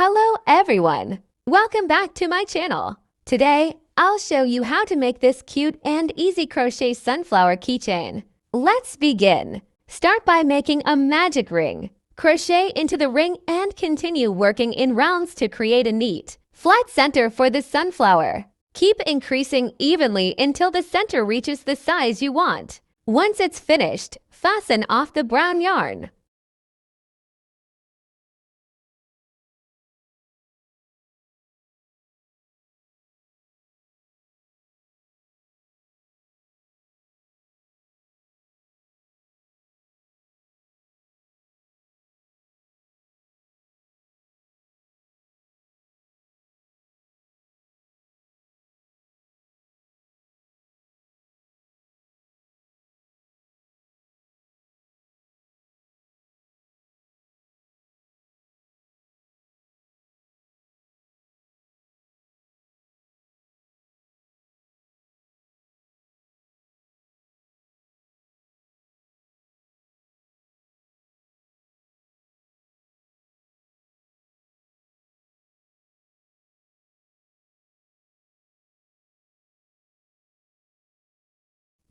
Hello everyone! Welcome back to my channel. Today, I'll show you how to make this cute and easy crochet sunflower keychain. Let's begin. Start by making a magic ring. Crochet into the ring and continue working in rounds to create a neat, flat center for the sunflower. Keep increasing evenly until the center reaches the size you want. Once it's finished, fasten off the brown yarn.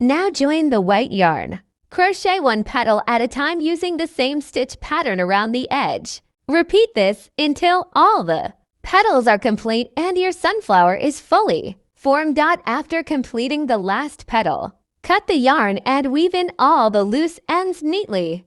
Now join the white yarn. Crochet one petal at a time using the same stitch pattern around the edge. Repeat this until all the petals are complete and your sunflower is fully formed. After completing the last petal, cut the yarn and weave in all the loose ends neatly.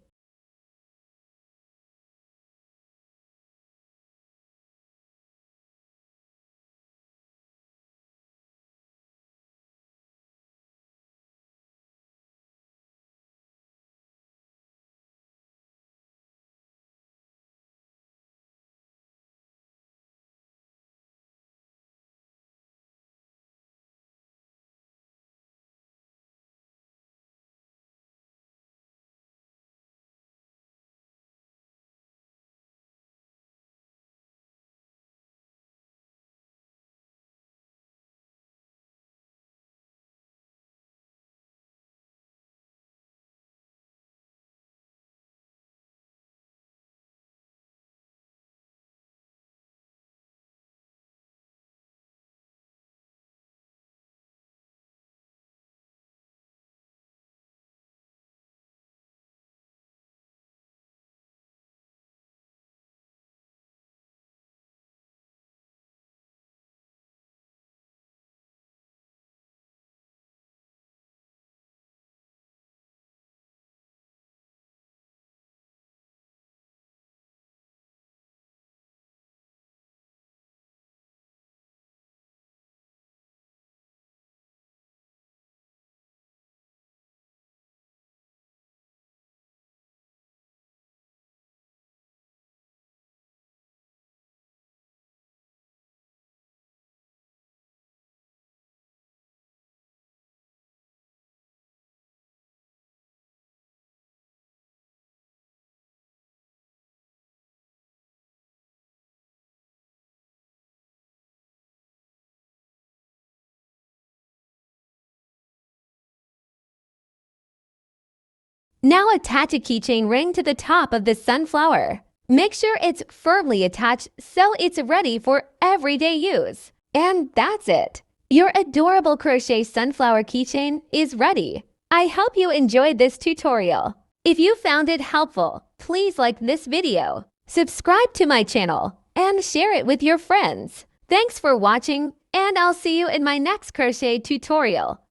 Now attach a keychain ring to the top of the sunflower. Make sure it's firmly attached so it's ready for everyday use. And that's it. Your adorable crochet sunflower keychain is ready. I hope you enjoyed this tutorial. If you found it helpful, please like this video, subscribe to my channel, and share it with your friends. Thanks for watching, and I'll see you in my next crochet tutorial.